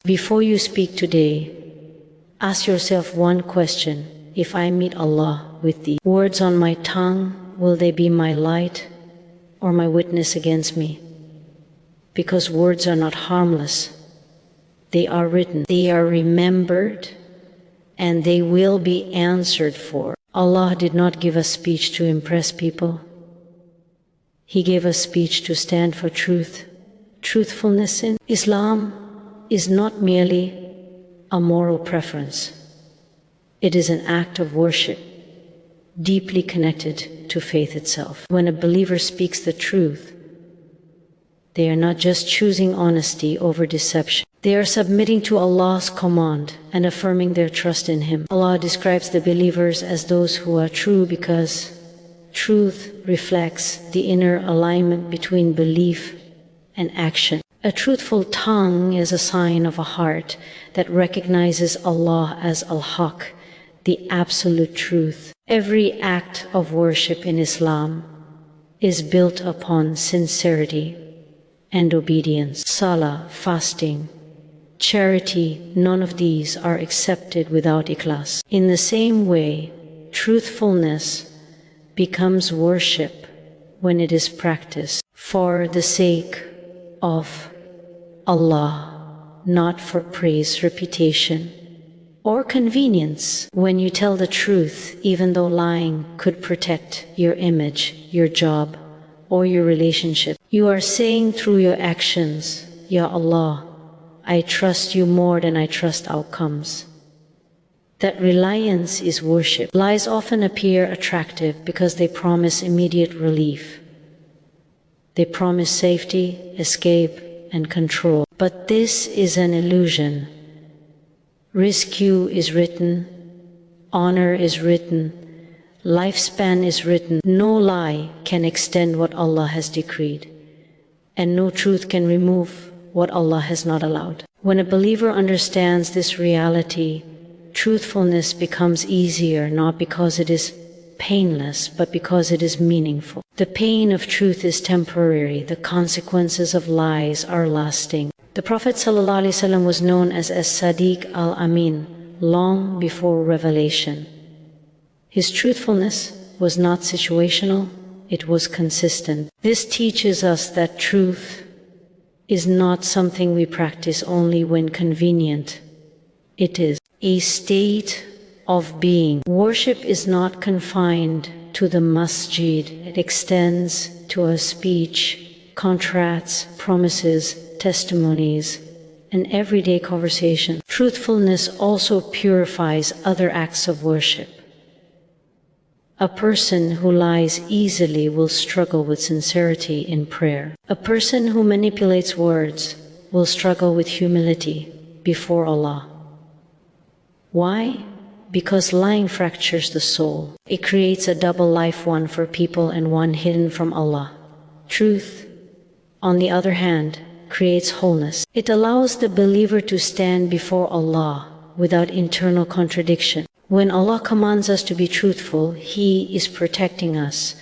Before you speak today, ask yourself one question. If I meet Allah with the words on my tongue, will they be my light or my witness against me? Because words are not harmless. They are written, they are remembered, and they will be answered for. Allah did not give us speech to impress people. He gave us speech to stand for truth. Truthfulness in Islam is not merely a moral preference. It is an act of worship, deeply connected to faith itself. When a believer speaks the truth, they are not just choosing honesty over deception. They are submitting to Allah's command and affirming their trust in Him. Allah describes the believers as those who are true because truth reflects the inner alignment between belief and action. A truthful tongue is a sign of a heart that recognizes Allah as Al-Haq, the absolute truth. Every act of worship in Islam is built upon sincerity and obedience. Salah, fasting, charity, none of these are accepted without ikhlas. In the same way, truthfulness becomes worship when it is practiced for the sake of Allah, not for praise, reputation, or convenience. When you tell the truth, even though lying could protect your image, your job, or your relationship, you are saying through your actions, Ya Allah, I trust you more than I trust outcomes. That reliance is worship. Lies often appear attractive because they promise immediate relief. They promise safety, escape, and control. But this is an illusion. Rescue is written, honor is written, lifespan is written. No lie can extend what Allah has decreed, and no truth can remove what Allah has not allowed. When a believer understands this reality, truthfulness becomes easier, not because it is painless, but because it is meaningful. The pain of truth is temporary, the consequences of lies are lasting. The Prophet ﷺ was known as As-Sadiq al-Amin long before revelation. His truthfulness was not situational, it was consistent. This teaches us that truth is not something we practice only when convenient. It is a state of being. Worship is not confined to the masjid. It extends to our speech, contracts, promises, testimonies, and everyday conversation. Truthfulness also purifies other acts of worship. A person who lies easily will struggle with sincerity in prayer. A person who manipulates words will struggle with humility before Allah. Why? Because lying fractures the soul. It creates a double life, one for people and one hidden from Allah. Truth, on the other hand, creates wholeness. It allows the believer to stand before Allah without internal contradiction. When Allah commands us to be truthful, He is protecting us.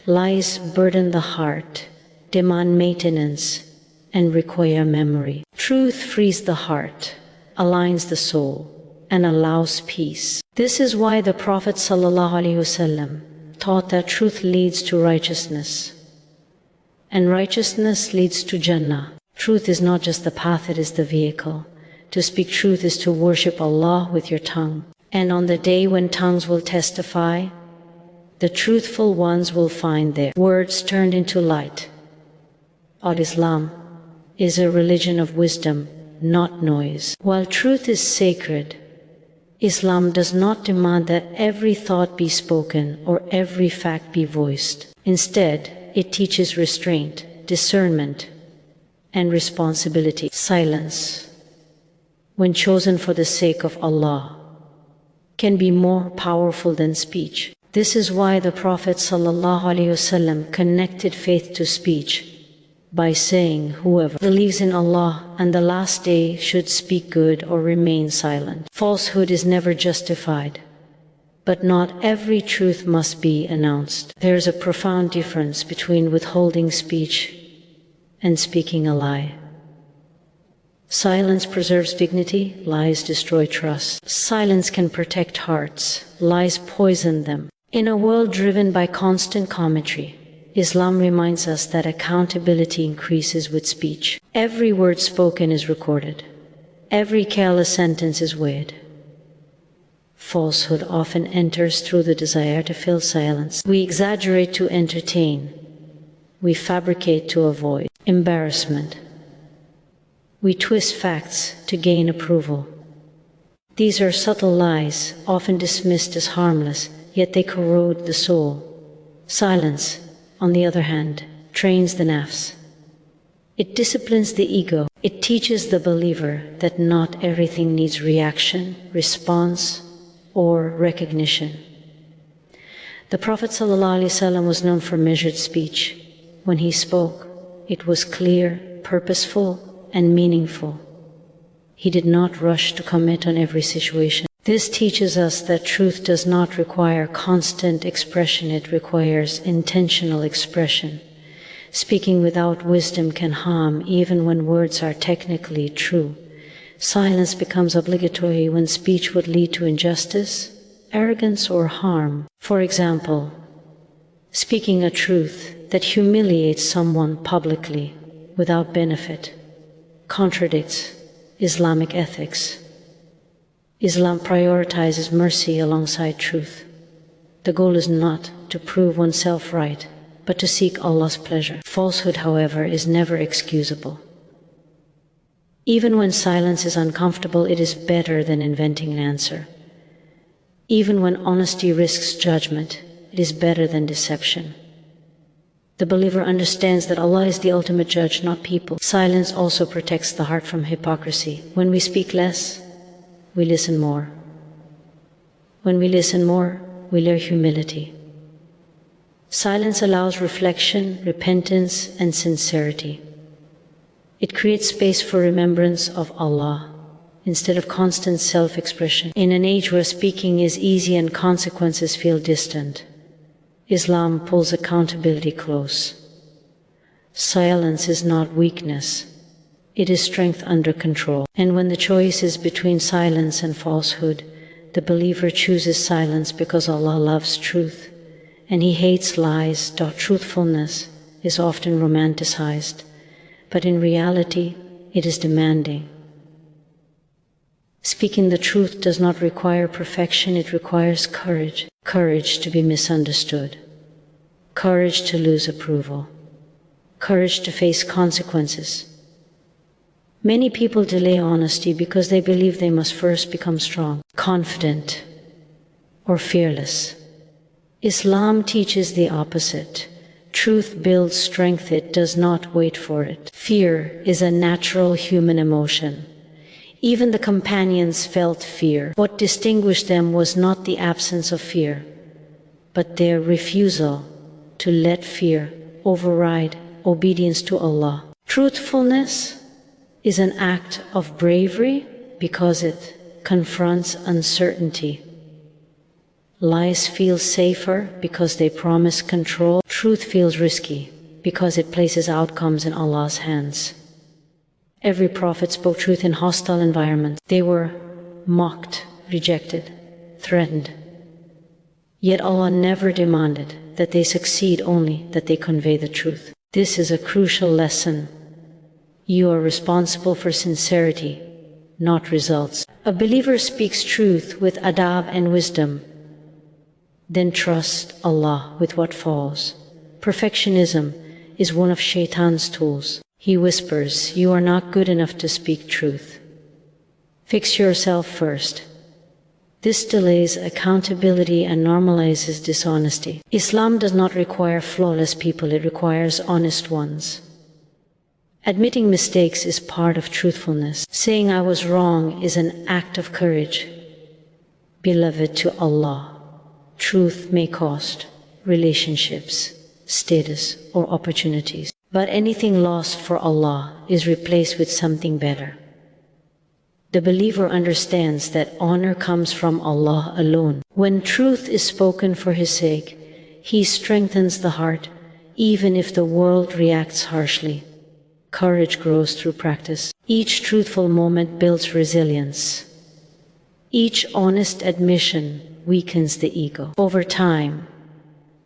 Lies burden the heart, demand maintenance, and require memory. Truth frees the heart, aligns the soul, and allows peace. This is why the Prophet ﷺ taught that truth leads to righteousness, and righteousness leads to Jannah. Truth is not just the path, it is the vehicle. To speak truth is to worship Allah with your tongue. And on the day when tongues will testify, the truthful ones will find their words turned into light. Al-Islam is a religion of wisdom, not noise. While truth is sacred, Islam does not demand that every thought be spoken or every fact be voiced. Instead, it teaches restraint, discernment, and responsibility. Silence, when chosen for the sake of Allah, can be more powerful than speech. This is why the Prophet ﷺ connected faith to speech by saying, whoever believes in Allah and the last day should speak good or remain silent. Falsehood is never justified, but not every truth must be announced. There is a profound difference between withholding speech and speaking a lie. Silence preserves dignity, lies destroy trust. Silence can protect hearts, lies poison them. In a world driven by constant commentary, Islam reminds us that accountability increases with speech. Every word spoken is recorded. Every careless sentence is weighed. Falsehood often enters through the desire to fill silence. We exaggerate to entertain. We fabricate to avoid embarrassment. We twist facts to gain approval. These are subtle lies, often dismissed as harmless, yet they corrode the soul. Silence, on the other hand, trains the nafs. It disciplines the ego. It teaches the believer that not everything needs reaction, response, or recognition. The Prophet ﷺ was known for measured speech. When he spoke, it was clear, purposeful, and meaningful. He did not rush to comment on every situation. This teaches us that truth does not require constant expression, it requires intentional expression. Speaking without wisdom can harm even when words are technically true. Silence becomes obligatory when speech would lead to injustice, arrogance, or harm. For example, speaking a truth that humiliates someone publicly without benefit contradicts Islamic ethics. Islam prioritizes mercy alongside truth. The goal is not to prove oneself right, but to seek Allah's pleasure. Falsehood, however, is never excusable. Even when silence is uncomfortable, it is better than inventing an answer. Even when honesty risks judgment, it is better than deception. The believer understands that Allah is the ultimate judge, not people. Silence also protects the heart from hypocrisy. When we speak less, we listen more. When we listen more, we learn humility. Silence allows reflection, repentance, and sincerity. It creates space for remembrance of Allah instead of constant self-expression. In an age where speaking is easy and consequences feel distant, Islam pulls accountability close. Silence is not weakness, it is strength under control. And when the choice is between silence and falsehood, the believer chooses silence because Allah loves truth, and He hates lies. Truthfulness is often romanticized, but in reality, it is demanding. Speaking the truth does not require perfection, it requires courage. Courage to be misunderstood. Courage to lose approval. Courage to face consequences. Many people delay honesty because they believe they must first become strong, confident, or fearless. Islam teaches the opposite. Truth builds strength, it does not wait for it. Fear is a natural human emotion. Even the companions felt fear. What distinguished them was not the absence of fear, but their refusal to let fear override obedience to Allah. Truthfulness is an act of bravery because it confronts uncertainty. Lies feel safer because they promise control. Truth feels risky because it places outcomes in Allah's hands. Every prophet spoke truth in hostile environments. They were mocked, rejected, threatened. Yet Allah never demanded that they succeed, only that they convey the truth. This is a crucial lesson. You are responsible for sincerity, not results. A believer speaks truth with adab and wisdom, then trust Allah with what falls. Perfectionism is one of Shaitan's tools. He whispers, "You are not good enough to speak truth. Fix yourself first." This delays accountability and normalizes dishonesty. Islam does not require flawless people, it requires honest ones. Admitting mistakes is part of truthfulness. Saying I was wrong is an act of courage. Beloved to Allah, truth may cost relationships, status, or opportunities. But anything lost for Allah is replaced with something better. The believer understands that honor comes from Allah alone. When truth is spoken for His sake, He strengthens the heart, even if the world reacts harshly. Courage grows through practice. Each truthful moment builds resilience. Each honest admission weakens the ego. Over time,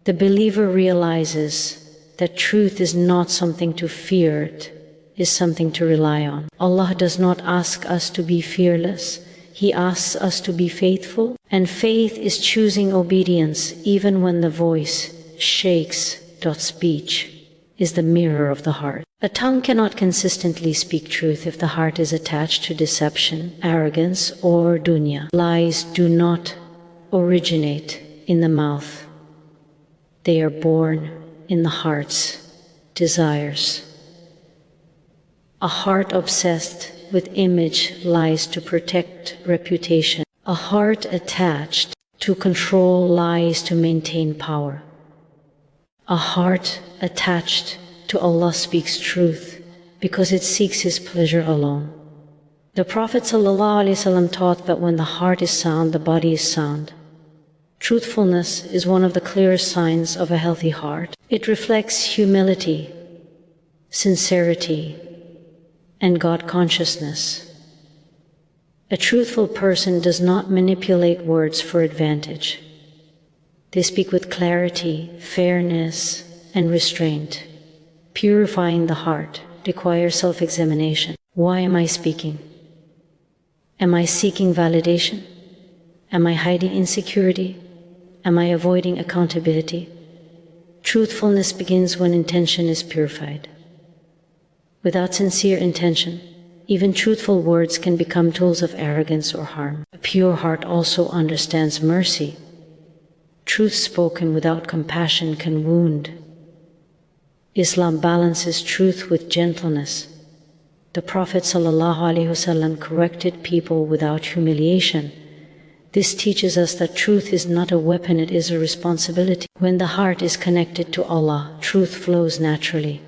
the believer realizes that truth is not something to fear, it is something to rely on. Allah does not ask us to be fearless. He asks us to be faithful, and faith is choosing obedience even when the voice shakes. Speech is the mirror of the heart. A tongue cannot consistently speak truth if the heart is attached to deception, arrogance, or dunya. Lies do not originate in the mouth. They are born in the heart's desires. A heart obsessed with image lies to protect reputation. A heart attached to control lies to maintain power. A heart attached to Allah speaks truth because it seeks His pleasure alone. The Prophet ﷺ taught that when the heart is sound, the body is sound. Truthfulness is one of the clearest signs of a healthy heart. It reflects humility, sincerity, and God consciousness. A truthful person does not manipulate words for advantage. They speak with clarity, fairness, and restraint. Purifying the heart requires self-examination. Why am I speaking? Am I seeking validation? Am I hiding insecurity? Am I avoiding accountability? Truthfulness begins when intention is purified. Without sincere intention, even truthful words can become tools of arrogance or harm. A pure heart also understands mercy. Truth spoken without compassion can wound. Islam balances truth with gentleness. The Prophet ﷺ corrected people without humiliation. This teaches us that truth is not a weapon, it is a responsibility. When the heart is connected to Allah, truth flows naturally.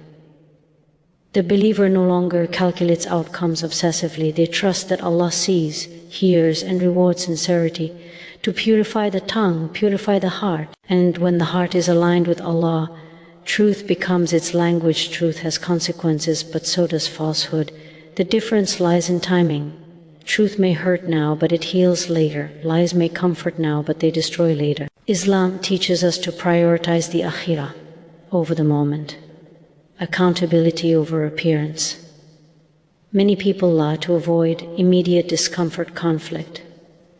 The believer no longer calculates outcomes obsessively. They trust that Allah sees, hears, and rewards sincerity. To purify the tongue, purify the heart. And when the heart is aligned with Allah, truth becomes its language. Truth has consequences, but so does falsehood. The difference lies in timing. Truth may hurt now, but it heals later. Lies may comfort now, but they destroy later. Islam teaches us to prioritize the akhirah over the moment, accountability over appearance. Many people lie to avoid immediate discomfort, conflict,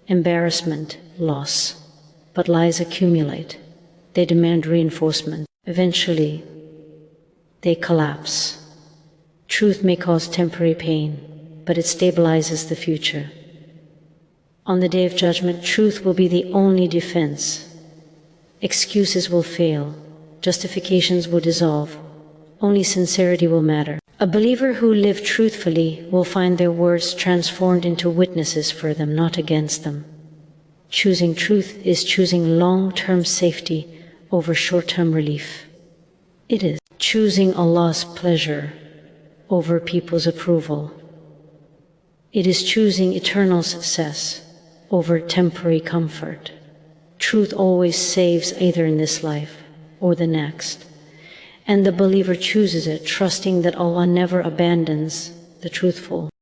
embarrassment, loss. But lies accumulate. They demand reinforcement. Eventually, they collapse. Truth may cause temporary pain, but it stabilizes the future. On the Day of Judgment, truth will be the only defense. Excuses will fail. Justifications will dissolve. Only sincerity will matter. A believer who lives truthfully will find their words transformed into witnesses for them, not against them. Choosing truth is choosing long-term safety over short-term relief. It is choosing Allah's pleasure over people's approval. It is choosing eternal success over temporary comfort. Truth always saves either in this life or the next. And the believer chooses it, trusting that Allah never abandons the truthful.